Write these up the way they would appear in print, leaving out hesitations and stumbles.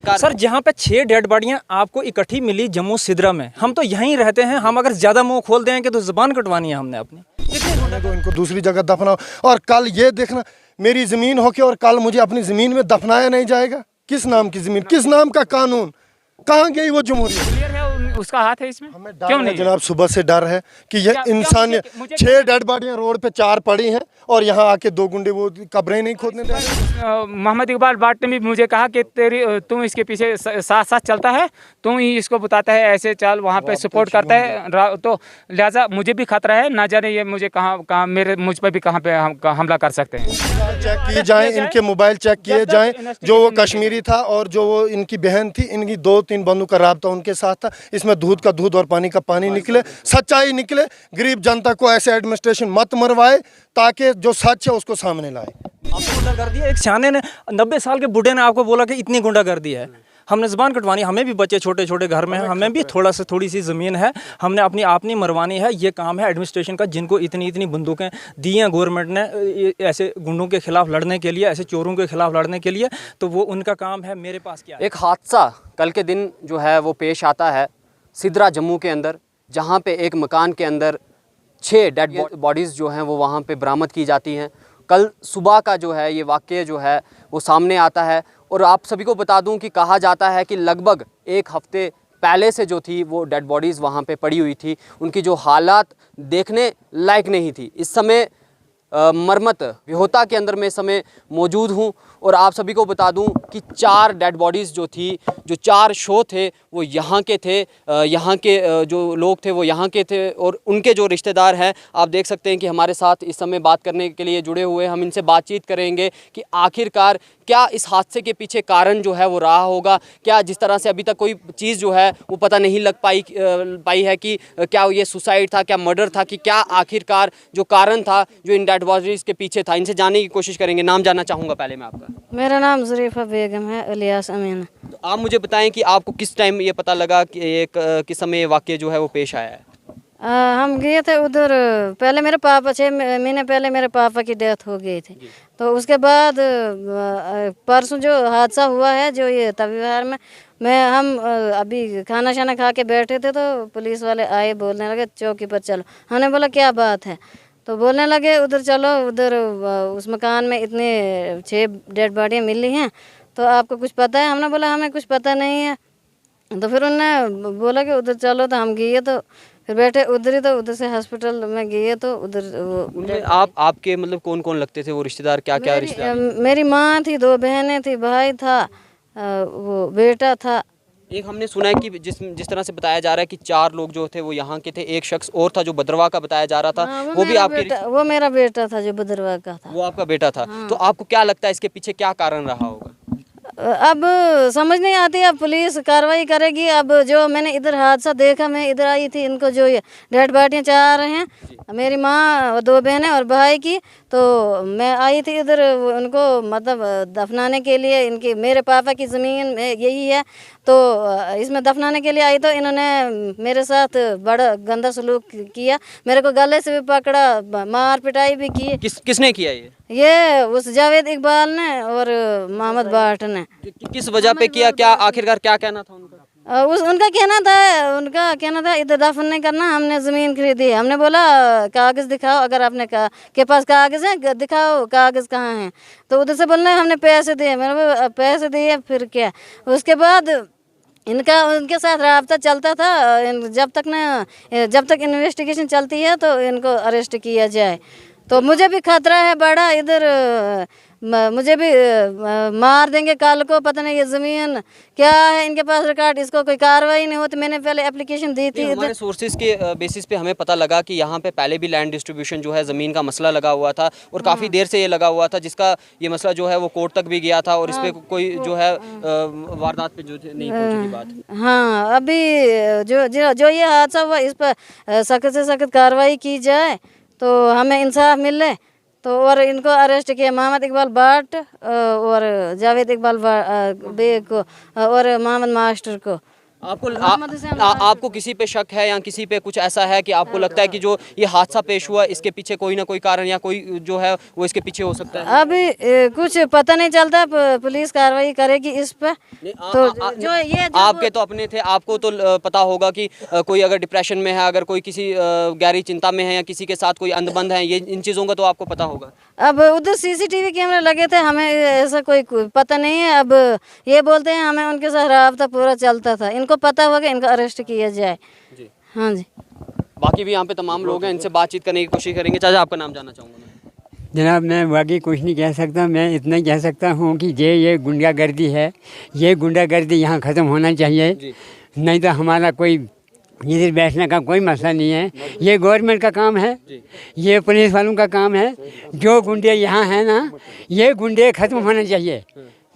Sir जहाँ पे 6 dead बॉडियाँ आपको इकट्ठी मिली जम्मू सिद्रा में, हम तो यहीं रहते हैं, हम अगर ज़्यादा मुंह खोल देंगे तो जुबान कटवानी है हमने अपनी। तो इनको दूसरी जगह दफनाओ, और कल ये देखना मेरी ज़मीन हो के और कल मुझे अपनी ज़मीन में दफनाया नहीं जाएगा। किस नाम की ज़मीन, किस नाम का कानून, कहाँ गई वो जमहूरियत? उसका हाथ है इसमें, हमें क्यों डर है नहीं? जनाब, सुबह से डर है कि ये इंसान, 6 डेड बॉडियां रोड पे 4 पड़ी हैं और यहाँ आके 2 गुंडे वो कब्रें नहीं खोदने दे रहे। मोहम्मद इकबाल भट्ट ने भी मुझे कहा कि तुम इसके पीछे साथ साथ चलता है, तुम ही इसको बताता है ऐसे चल, वहाँ पे सपोर्ट करता है, तो लिहाजा मुझे भी खतरा है, ना जाने ये मुझे कहाँ मुझ पर भी कहाँ पे हमला कर सकते हैं। चेक किए जाएं, इनके मोबाइल चेक किए जाएं, जो वो कश्मीरी था और जो वो इनकी बहन थी, इनकी 2-3 बंदों का राब्ता उनके साथ था। इसमें दूध का दूध और पानी का पानी निकले, सच्चाई निकले। गरीब जनता को ऐसे एडमिनिस्ट्रेशन मत मरवाए ताकि जो सच है उसको सामने लाए। आपको गुंडागर्दी है, एक सियाने ने 90 साल के बूढ़े ने आपको बोला कि इतनी गुंडागर्दी है, हमने ज़बान कटवानी। हमें भी बच्चे छोटे छोटे घर में हैं, हमें भी थोड़ी सी ज़मीन है, हमने अपनी आप नहीं मरवानी है। ये काम है एडमिनिस्ट्रेशन का, जिनको इतनी इतनी बंदूकें दी हैं गवर्नमेंट ने ऐसे गुंडों के खिलाफ लड़ने के लिए, ऐसे चोरों के खिलाफ लड़ने के लिए, तो वो उनका काम है। मेरे पास क्या है? एक हादसा कल के दिन जो है वो पेश आता है सिद्रा जम्मू के अंदर, जहाँ पे एक मकान के अंदर 6 डेड बॉडीज़ जो हैं वो वहाँ पे बरामद की जाती हैं। कल सुबह का जो है ये वाक़या जो है वो सामने आता है। और आप सभी को बता दूं कि कहा जाता है कि लगभग 1 हफ़्ते पहले से जो थी वो डेड बॉडीज़ वहाँ पे पड़ी हुई थी, उनकी जो हालात देखने लायक नहीं थी। इस समय मरमत विहोता के अंदर मैं इस समय मौजूद हूँ और आप सभी को बता दूं कि 4 डेड बॉडीज़ जो थी, जो 4 शो थे वो यहाँ के थे, यहाँ के जो लोग थे वो यहाँ के थे और उनके जो रिश्तेदार हैं आप देख सकते हैं कि हमारे साथ इस समय बात करने के लिए जुड़े हुए हैं। हम इनसे बातचीत करेंगे कि आखिरकार क्या इस हादसे के पीछे कारण जो है वो रहा होगा, क्या जिस तरह से अभी तक कोई चीज़ जो है वो पता नहीं लग पाई है कि क्या ये सुसाइड था, क्या मर्डर था, कि क्या आखिरकार जो कारण था जो इन डेड बॉडीज़ के पीछे था। इनसे जानने की कोशिश करेंगे। नाम जानना चाहूँगा पहले मैं आपका। मेरा नाम ज़रीफ़ा बेगम है, इलियास अमीन। तो आप मुझे बताएं कि आपको किस टाइम ये पता लगा कि किस समय ये वाक़या जो है वो पेश आया है? हम गए थे उधर, पहले मेरे पापा 6 महीने पहले मेरे पापा की डेथ हो गई थी। तो उसके बाद परसों जो हादसा हुआ है, जो ये तवीहार में, हम अभी खाना शाना खा के बैठे थे तो पुलिस वाले आए, बोलने लगे चौकी पर चलो। हमने बोला क्या बात है, तो बोलने लगे उधर चलो, उधर उस मकान में इतने 6 डेड बॉडियाँ मिली हैं, तो आपको कुछ पता है? हमने बोला हमें कुछ पता नहीं है। तो फिर उन्होंने बोला कि उधर चलो, तो हम गए, तो फिर बैठे उधर ही, तो उधर से हॉस्पिटल में गए तो उधर उनमें आपके मतलब कौन कौन लगते थे वो रिश्तेदार, क्या क्या रिश्तेदार? मेरी माँ थी, 2 बहनें थी, भाई था, वो बेटा था। एक हमने सुना है कि जिस तरह से बताया जा रहा है कि 4 लोग जो थे वो यहाँ के थे, एक शख्स और था जो भद्रवाह का बताया जा रहा था। वो भी आपके? वो मेरा बेटा था जो भद्रवाह का था। वो आपका बेटा था। तो आपको क्या लगता है इसके पीछे क्या कारण रहा होगा? अब समझ नहीं आती, अब पुलिस कार्रवाई करेगी। अब जो मैंने इधर हादसा देखा, मैं इधर आई थी, इनको जो ये डेड बॉडियाँ चाह रहे हैं, मेरी माँ और 2 बहनें और भाई की, तो मैं आई थी इधर उनको मतलब दफनाने के लिए। इनकी मेरे पापा की ज़मीन यही है, तो इसमें दफनाने के लिए आई, तो इन्होंने मेरे साथ बड़ा गंदा सलूक किया, मेरे को गले से भी पकड़ा, मार पिटाई भी की। किसने किया ये उस जावेद इकबाल ने और मोहम्मद भाट ने। किस वजह पे किया, क्या आखिरकार क्या कहना था उनका? उनका कहना था इधर दफन नहीं करना, हमने ज़मीन खरीदी है। हमने बोला कागज़ दिखाओ, अगर आपने के पास कागज़ है दिखाओ, कागज़ कहाँ हैं? तो उधर से बोलना हमने पैसे दिए। मैंने पैसे दिए फिर क्या? उसके बाद उनके साथ रब्ता चलता था, जब तक इन्वेस्टिगेशन चलती है तो इनको अरेस्ट किया जाए। तो मुझे भी खतरा है बड़ा, इधर मुझे भी मार देंगे कल को, पता नहीं ये ज़मीन क्या है इनके पास रिकॉर्ड, इसको कोई कार्रवाई नहीं होती। मैंने पहले एप्लीकेशन दी थी। हमारे सोर्सेज के बेसिस पे हमें पता लगा कि यहाँ पे पहले भी लैंड डिस्ट्रीब्यूशन जो है ज़मीन का मसला लगा हुआ था और काफ़ी देर से ये लगा हुआ था, जिसका ये मसला जो है वो कोर्ट तक भी गया था और इस पर कोई जो है वारदात पे जो नहीं पहुँची बात। हाँ, अभी जो ये हादसा हुआ, इस पर सख्त से सख्त कार्रवाई की जाए तो हमें इंसाफ मिले। तो और इनको अरेस्ट किया, मोहम्मद इकबाल भट्ट और जावेद इकबाल बेग को और मोहम्मद मास्टर को। आपको मोहम्मद हुसैन आपको किसी पे शक है या किसी पे कुछ ऐसा है कि आपको लगता है कि जो ये हादसा पेश हुआ इसके पीछे कोई ना कोई कारण या कोई जो है वो इसके पीछे हो सकता है? अभी कुछ पता नहीं चलता, पुलिस कार्रवाई करेगी इस पे। तो जो ये आपके तो अपने थे, आपको तो पता होगा कि कोई अगर डिप्रेशन में है, अगर कोई किसी गहरी चिंता में है या किसी के साथ कोई अंधबंध है, ये इन चीज़ों का तो आपको पता होगा। अब उधर सीसीटीवी कैमरे लगे थे, हमें ऐसा कोई पता नहीं है। अब ये बोलते हैं हमें उनके साथ राब्ता पूरा चलता था, इनको पता होगा, इनको अरेस्ट किया जाए जी। हाँ जी। बाकी भी यहाँ पे तमाम लोग हैं, इनसे बातचीत करने की कोशिश करेंगे। चाचा आपका नाम जानना चाहूँगा मैं। जनाब मैं बाकी कुछ नहीं कह सकता, मैं इतना ही कह सकता हूँ कि ये गुंडागर्दी है, ये गुंडागर्दी यहाँ ख़त्म होना चाहिए। नहीं तो हमारा कोई इधर बैठने का कोई मसला नहीं है, ये गवर्नमेंट का काम है, ये पुलिस वालों का काम है। जो गुंडे यहाँ हैं ना, ये गुंडे ख़त्म होने चाहिए।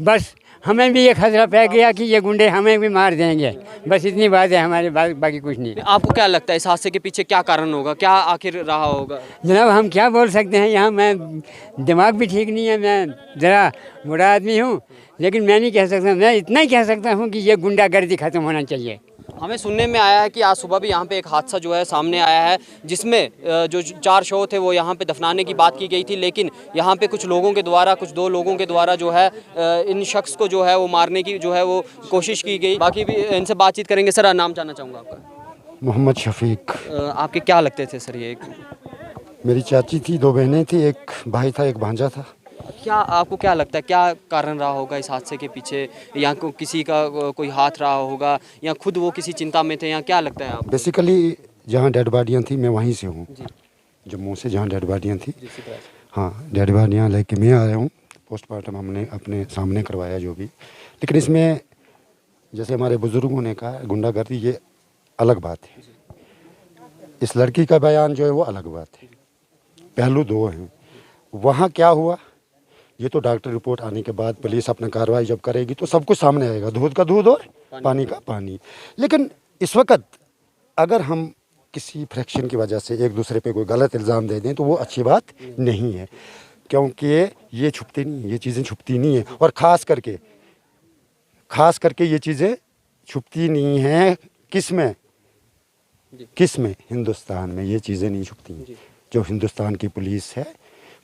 बस हमें भी ये खतरा पै गया कि ये गुंडे हमें भी मार देंगे, बस इतनी बात है हमारे पास, बाकी कुछ नहीं। आपको क्या लगता है इस हादसे के पीछे क्या कारण होगा, क्या आखिर रहा होगा? जनाब हम क्या बोल सकते हैं, यहाँ मैं दिमाग भी ठीक नहीं है, मैं ज़रा बूढ़ा आदमी हूँ, लेकिन मैं नहीं कह सकता, मैं इतना ही कह सकता हूँ कि ये गुंडागर्दी ख़त्म होना चाहिए। हमें सुनने में आया है कि आज सुबह भी यहाँ पे एक हादसा जो है सामने आया है, जिसमें जो 4 शव थे वो यहाँ पे दफनाने की बात की गई थी, लेकिन यहाँ पे कुछ लोगों के द्वारा, कुछ 2 लोगों के द्वारा जो है इन शख्स को जो है वो मारने की जो है वो कोशिश की गई। बाकी भी इनसे बातचीत करेंगे। सर नाम जानना चाहूँगा आपका। मोहम्मद शफीक। आपके क्या लगते थे सर ये? मेरी चाची थी, 2 बहनें थी, एक भाई था, एक भांजा था। क्या आपको क्या लगता है क्या कारण रहा होगा इस हादसे के पीछे, या किसी का कोई हाथ रहा होगा, या खुद वो किसी चिंता में थे, या क्या लगता है आपको? बेसिकली जहाँ डेड बॉडियाँ थी मैं वहीं से हूँ, जम्मू से, जहाँ डेड बॉडियाँ थी। हाँ, डेड बॉडियाँ लेके मैं आया हूँ, पोस्टमार्टम हमने अपने सामने करवाया जो भी। लेकिन इसमें जैसे हमारे बुज़ुर्गों ने कहा, गुंडागर्दी ये अलग बात है, इस लड़की का बयान जो है वो अलग बात है, पहलू 2 हैं। वहाँ क्या हुआ ये तो डॉक्टर रिपोर्ट आने के बाद पुलिस अपना कार्रवाई जब करेगी तो सब कुछ सामने आएगा, दूध का दूध और पानी का पानी। लेकिन इस वक्त अगर हम किसी फ्रैक्शन की वजह से एक दूसरे पे कोई गलत इल्ज़ाम दे दें तो वो अच्छी बात नहीं है, क्योंकि ये छुपती नहीं है, ये चीज़ें छुपती नहीं है। और ख़ास करके ये चीज़ें छुपती नहीं हैं किस में, हिंदुस्तान में ये चीज़ें नहीं छुपती हैं। जो हिंदुस्तान की पुलिस है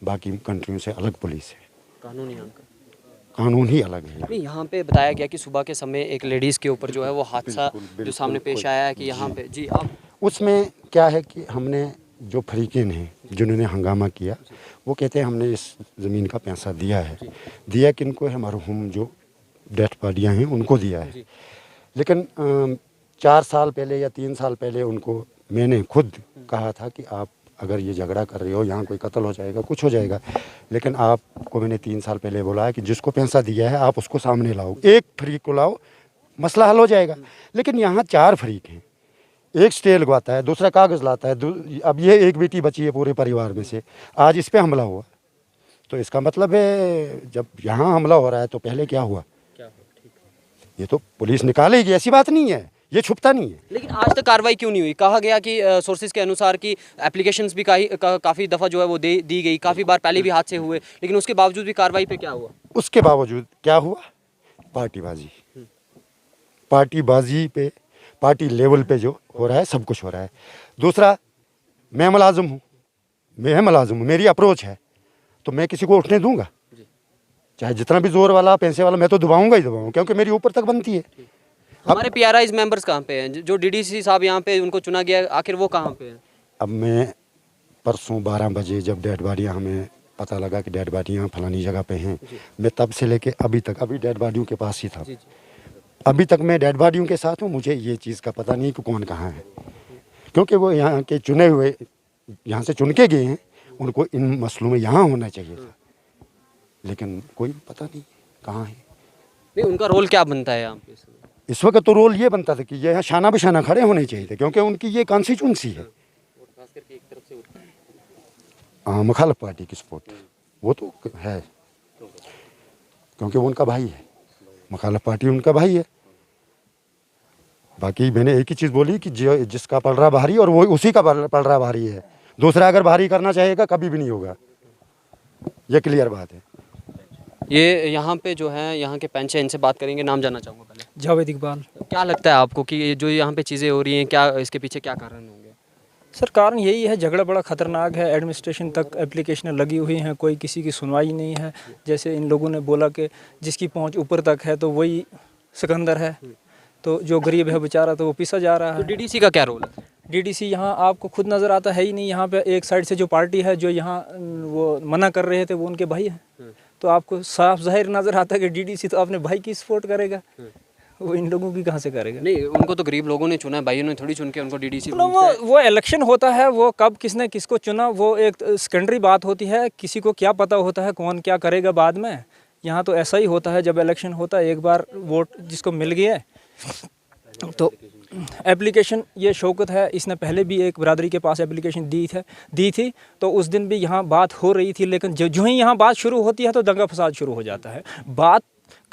बाकी कंट्रियों से अलग पुलिस है, कानून ही अलग है। नहीं, यहाँ पे बताया गया कि सुबह के समय एक लेडीज़ के ऊपर जो है वो हादसा जो सामने पेश आया है कि यहाँ पे जी आप उसमें क्या है कि हमने जो फरीकीन हैं जिन्होंने हंगामा किया वो कहते हैं हमने इस ज़मीन का पैसा दिया है। दिया किनको है? मरहूम जो डेथ बॉडियाँ हैं उनको दिया है। लेकिन 4 साल पहले या 3 साल पहले उनको मैंने खुद कहा था कि आप अगर ये झगड़ा कर रहे हो, यहाँ कोई कत्ल हो जाएगा, कुछ हो जाएगा, लेकिन आपको मैंने 3 साल पहले बोला है कि जिसको पैसा दिया है आप उसको सामने लाओ, एक फरीक को लाओ, मसला हल हो जाएगा। लेकिन यहाँ 4 फरीक हैं, एक स्टे लगवाता है, दूसरा कागज़ लाता है। अब ये एक बेटी बची है पूरे परिवार में से, आज इस पर हमला हुआ, तो इसका मतलब है जब यहाँ हमला हो रहा है तो पहले क्या हुआ? ये तो पुलिस निकालेगी, ऐसी बात नहीं है, ये छुपता नहीं है। लेकिन आज तक कार्रवाई क्यों नहीं हुई? कहा गया कि सोर्सेज के अनुसार कि एप्लीकेशंस भी काफ़ी दफ़ा जो है वो दी गई, काफ़ी बार पहले भी हादसे हुए, लेकिन उसके बावजूद भी कार्रवाई पे क्या हुआ? उसके बावजूद क्या हुआ? पार्टीबाजी पे, पार्टी लेवल पे जो हो रहा है सब कुछ हो रहा है। दूसरा, मैं मुलाजिम हूँ, मेरी अप्रोच है तो मैं किसी को उठने दूंगा, चाहे जितना भी जोर वाला पैसे वाला, मैं तो दबाऊंगा ही दबाऊंगा, क्योंकि मेरी ऊपर तक बनती है। हमारे PRIs मेंबर्स कहाँ पे हैं? जो DDC साहब यहाँ पे उनको चुना गया, आखिर वो कहाँ पे हैं? अब मैं परसों 12 बजे जब डेड बॉडियाँ, हमें पता लगा कि डेड बॉडियाँ फलानी जगह पे हैं, मैं तब से लेके अभी तक, अभी डेड बॉडियों के पास ही था, अभी तक मैं डेड बॉडियों के साथ हूँ। मुझे ये चीज़ का पता नहीं कि कौन कहाँ है, क्योंकि वो यहाँ के चुने हुए, यहाँ से चुन के गए हैं, उनको इन मसलों में यहाँ होना चाहिए था, लेकिन कोई पता नहीं कहाँ है। नहीं, उनका रोल क्या बनता है यहाँ पे? इस वक्त तो रोल ये बनता था कि ये यहाँ शाना बशाना खड़े होने चाहिए थे, क्योंकि उनकी ये कॉन्स्टिट्यूंसी है, मुखालिफ पार्टी की सपोर्ट, वो तो है, क्योंकि वो उनका भाई है, मुखालिफ पार्टी उनका भाई है। बाकी मैंने एक ही चीज़ बोली कि जिसका पल रहा भारी और वो उसी का पल रहा भारी है, दूसरा अगर भारी करना चाहेगा कभी भी नहीं होगा, ये क्लियर बात है। ये यहाँ पे जो है यहाँ के पंच हैं, इनसे बात करेंगे। नाम जानना चाहूँगा पहले। जावेद इकबाल। क्या लगता है आपको कि ये जो यहाँ पे चीज़ें हो रही हैं, क्या इसके पीछे क्या कारण होंगे? सर कारण यही है, झगड़ा बड़ा ख़तरनाक है। एडमिनिस्ट्रेशन तक एप्लीकेशनें लगी हुई हैं, कोई किसी की सुनवाई नहीं है। जैसे इन लोगों ने बोला कि जिसकी पहुंच ऊपर तक है तो वही सिकंदर है, तो जो गरीब है बेचारा तो वो पिसा जा रहा तो है। डीडीसी का क्या रोल है? डीडीसी यहाँ आपको खुद नज़र आता है ही नहीं। यहाँ पे एक साइड से जो पार्टी है जो यहाँ वो मना कर रहे थे वो उनके भाई हैं, तो आपको साफ जाहिर नज़र आता है कि डीडीसी तो अपने भाई की सपोर्ट करेगा, वो इन लोगों की कहाँ से करेगा? नहीं, उनको तो गरीब लोगों ने चुना है, भाइयों ने थोड़ी चुन के उनको डीडीसी। वो इलेक्शन होता है, वो कब किसने किसको चुना वो एक सेकेंडरी बात होती है। किसी को क्या पता होता है कौन क्या करेगा बाद में। यहाँ तो ऐसा ही होता है, जब इलेक्शन होता है एक बार वोट जिसको मिल गया तो एप्लीकेशन, ये शौकत है, इसने पहले भी एक बरादरी के पास एप्लीकेशन दी थी, तो उस दिन भी यहाँ बात हो रही थी, लेकिन जो ही यहाँ बात शुरू होती है तो दंगा फसाद शुरू हो जाता है। बात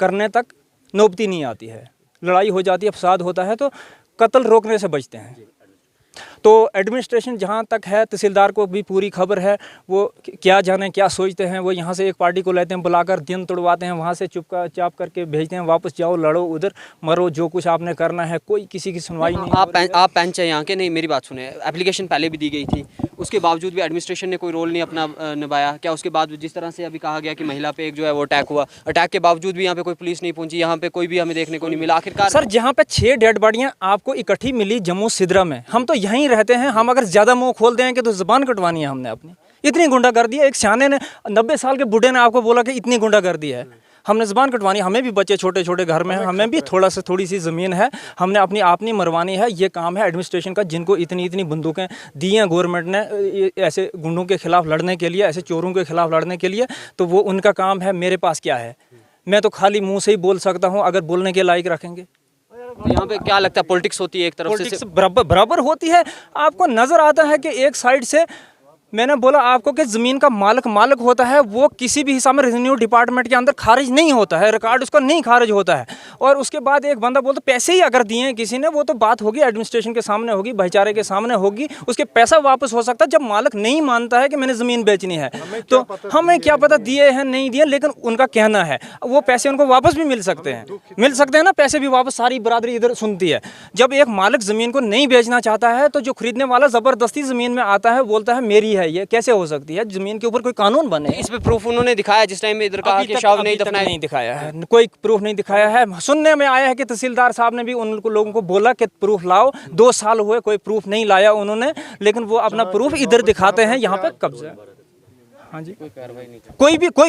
करने तक नौबती नहीं आती है, लड़ाई हो जाती है, फसाद होता है, तो कत्ल रोकने से बचते हैं। तो एडमिनिस्ट्रेशन जहाँ तक है, तहसीलदार को भी पूरी खबर है, वो क्या जाने क्या सोचते हैं। वो यहाँ से एक पार्टी को लेते हैं बुलाकर, दिन तोड़वाते हैं, वहाँ से चाप करके भेजते हैं वापस, जाओ लड़ो उधर मरो, जो कुछ आपने करना है, कोई किसी की सुनवाई नहीं। आप पंच है यहाँ के? नहीं, मेरी बात सुने, एप्लीकेशन पहले भी दी गई थी, उसके बावजूद भी एडमिनिस्ट्रेशन ने कोई रोल नहीं अपना निभाया क्या? उसके बाद जिस तरह से अभी कहा गया कि महिला पे एक जो है वो अटैक हुआ, अटैक के बावजूद भी यहाँ पे कोई पुलिस नहीं पहुंची, यहाँ पे कोई भी हमें देखने को नहीं मिला। आखिरकार सर जहाँ पे 6 डेड बॉडियाँ आपको इकट्ठी मिली जम्मू सिदरा में, हम तो यहीं रहते हैं, हम अगर ज़्यादा मुंह खोल देंगे तो ज़बान कटवानी है हमने अपनी। इतनी गुंडागर्दी है, एक सियाने ने 90 साल के बूढ़े ने आपको बोला कि इतनी गुंडागर्दी है, हमने ज़बान कटवानी। हमें भी बच्चे छोटे छोटे घर में हैं, हमें भी थोड़ी सी ज़मीन है, हमने अपनी आप नहीं मरवानी है। ये काम है एडमिनिस्ट्रेशन का, जिनको इतनी बंदूकें दी हैं गवर्नमेंट ने ऐसे गुंडों के खिलाफ लड़ने के लिए, ऐसे चोरों के खिलाफ लड़ने के लिए, तो वो उनका काम है। मेरे पास क्या है, मैं तो खाली मुँह से ही बोल सकता हूँ, अगर बोलने के लायक रखेंगे। यहाँ पे क्या लगता है, पॉलिटिक्स होती है एक तरफ से? पॉलिटिक्स बराबर होती है। आपको नज़र आता है कि एक साइड से मैंने बोला आपको कि ज़मीन का मालिक होता है, वो किसी भी हिसाब में रेवेन्यू डिपार्टमेंट के अंदर खारिज नहीं होता है, रिकॉर्ड उसका नहीं खारिज होता है। और उसके बाद एक बंदा बोलता पैसे ही अगर दिए हैं किसी ने, वो तो बात होगी एडमिनिस्ट्रेशन के सामने होगी, भाईचारे के सामने होगी, उसके पैसा वापस हो सकता है। जब मालिक नहीं मानता है कि मैंने ज़मीन बेचनी है, तो हमें क्या पता दिए हैं नहीं दिए, लेकिन उनका कहना है वो पैसे उनको वापस भी मिल सकते हैं ना, पैसे भी वापस। सारी बरादरी इधर सुनती है। जब एक मालिक ज़मीन को नहीं बेचना चाहता है, तो जो खरीदने वाला ज़बरदस्ती ज़मीन में आता है, बोलता है मेरी है, ये कैसे हो सकती है? जमीन के ऊपर कोई कानून बने। इस पे प्रूफ उन्होंने दिखाया जिस टाइम में इधर कहा कि शव नहीं दफनाया? नहीं दिखाया है, कोई प्रूफ नहीं दिखाया है। सुनने में आया है कि तहसीलदार साहब ने भी उन लोगों को बोला कि प्रूफ लाओ, 2 साल हुए कोई प्रूफ नहीं लाया उन्होंने, लेकिन वो अपना प्रूफ इधर दिखाते हैं, यहाँ पे कब्जा। हाँ जी, कोई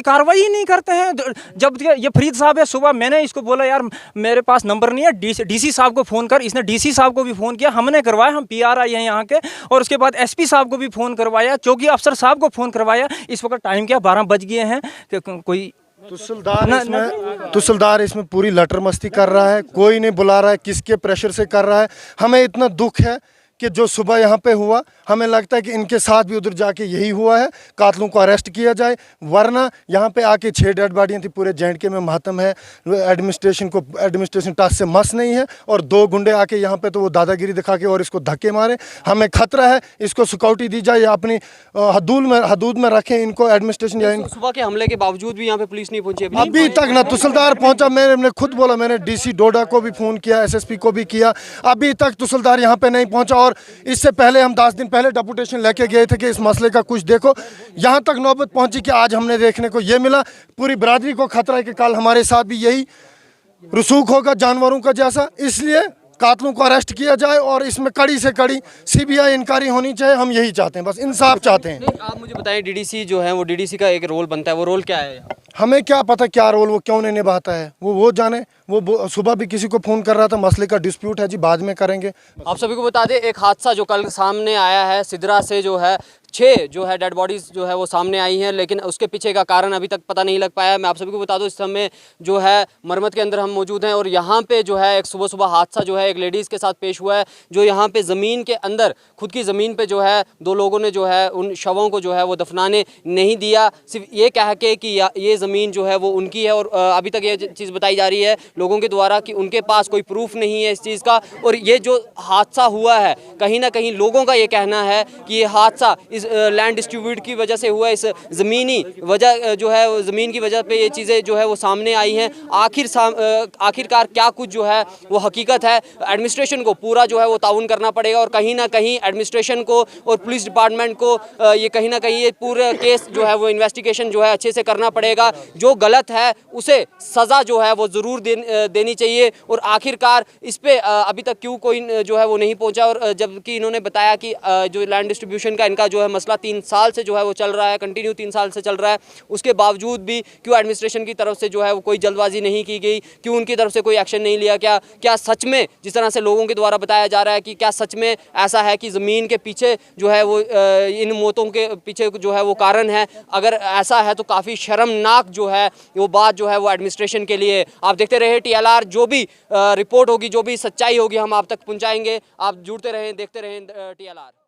कार्रवाई ही नहीं करते हैं। जब ये फरीद साहब है, सुबह मैंने इसको बोला यार मेरे पास नंबर नहीं है, डीसी साहब को फ़ोन कर, इसने डीसी साहब को भी फ़ोन किया, हमने करवाया, हम पीआरआई हैं यहाँ के। और उसके बाद एसपी साहब को भी फ़ोन करवाया, चौकी अफसर साहब को फ़ोन करवाया। इस वक्त टाइम क्या 12 बज गए हैं कि कोई तहसीलदार इसमें पूरी लटर मस्ती कर रहा है, कोई नहीं बुला रहा है, किसके प्रेशर से कर रहा है। हमें इतना दुख है कि जो सुबह यहाँ पे हुआ, हमें लगता है कि इनके साथ भी उधर जाके यही हुआ है, कातलों को अरेस्ट किया जाए। वरना यहाँ पे आके 6 डेड बॉडियाँ थी, पूरे JNK में मातम है। एडमिनिस्ट्रेशन टच से मस नहीं है, और 2 गुंडे आके यहाँ पे तो वो दादागिरी दिखा के और इसको धक्के मारे। हमें खतरा है, इसको सिक्योरिटी दी जाए या अपनी हदूद में रखें इनको एडमिनिस्ट्रेशन। या सुबह के हमले के बावजूद भी यहाँ पे पुलिस नहीं पहुंची अभी तक ना तहसीलदार पहुंचा। मैंने खुद बोला, मैंने DC डोडा को भी फ़ोन किया, SSP को भी किया, अभी तक तहसीलदार यहाँ पे नहीं पहुंचा। और इससे पहले हम 10 दिन पहले डेपुटेशन लेके गए थे कि इस मसले का कुछ देखो। यहाँ तक नौबत पहुंची कि आज हमने देखने को ये मिला। पूरी बरादरी को खतरा है कि कल हमारे साथ भी यही रसूख होगा जानवरों का जैसा। इसलिए कातलों को अरेस्ट किया जाए और इसमें कड़ी से कड़ी CBI इंक्वायरी होनी चाहिए। हम यही चाहते हैं, बस इंसाफ चाहते हैं। आप मुझे बताएं, DDC जो है वो DDC का एक रोल बनता है, वो रोल क्या है? हमें क्या पता क्या रोल वो क्यों नहीं निभाता है, वो जाने। वो सुबह भी किसी को फ़ोन कर रहा था, मसले का डिस्प्यूट है जी, बाद में करेंगे। आप सभी को बता दें, एक हादसा जो कल सामने आया है सिदरा से, जो है 6 जो है डेड बॉडीज़ जो है वो सामने आई हैं, लेकिन उसके पीछे का कारण अभी तक पता नहीं लग पाया। मैं आप सभी को बता दूं, इस समय जो है मरमत के अंदर हम मौजूद हैं, और यहाँ पे जो है एक सुबह हादसा जो है एक लेडीज़ के साथ पेश हुआ है, जो यहाँ पे ज़मीन के अंदर, खुद की ज़मीन पे जो है 2 लोगों ने जो है उन शवों को जो है वो दफनाने नहीं दिया, सिर्फ ये कह के कि ये ज़मीन जो है वो उनकी है। और अभी तक ये चीज़ बताई जा रही है लोगों के द्वारा कि उनके पास कोई प्रूफ नहीं है इस चीज़ का। और ये जो हादसा हुआ है, कहीं ना कहीं लोगों का ये कहना है कि ये हादसा इस इस लैंड डिस्ट्रीब्यूट की वजह से हुआ, इस ज़मीनी वजह जो है ज़मीन की वजह पे ये चीज़ें जो है वो सामने आई हैं। आखिरकार क्या कुछ जो है वो हकीकत है, एडमिनिस्ट्रेशन को पूरा जो है वो ताउन करना पड़ेगा और कहीं ना कहीं एडमिनिस्ट्रेशन को और पुलिस डिपार्टमेंट को ये कहीं ना कहीं ये पूरा केस जो है वो इन्वेस्टिगेशन जो है अच्छे से करना पड़ेगा। जो गलत है उसे सज़ा जो है वो ज़रूर देनी चाहिए। और आखिरकार इस पे अभी तक क्यों कोई जो है वो नहीं पहुंचा, और जबकि इन्होंने बताया कि जो लैंड डिस्ट्रीब्यूशन का इनका जो है मसला 3 साल से जो है वो चल रहा है, कंटिन्यू 3 साल से चल रहा है, उसके बावजूद भी क्यों एडमिनिस्ट्रेशन की तरफ से जो है वो कोई जल्दबाजी नहीं की गई, क्यों उनकी तरफ से कोई एक्शन नहीं लिया? क्या सच में जिस तरह से लोगों के द्वारा बताया जा रहा है कि क्या सच में ऐसा है कि ज़मीन के पीछे जो है वो इन मौतों के पीछे जो है वो कारण है? अगर ऐसा है तो काफ़ी शर्मनाक जो है वो बात जो है वो एडमिनिस्ट्रेशन के लिए। आप देखते रहे TLR, जो भी रिपोर्ट होगी, जो भी सच्चाई होगी हम आप तक पहुंचाएंगे। आप जुड़ते रहें, देखते रहें TLR।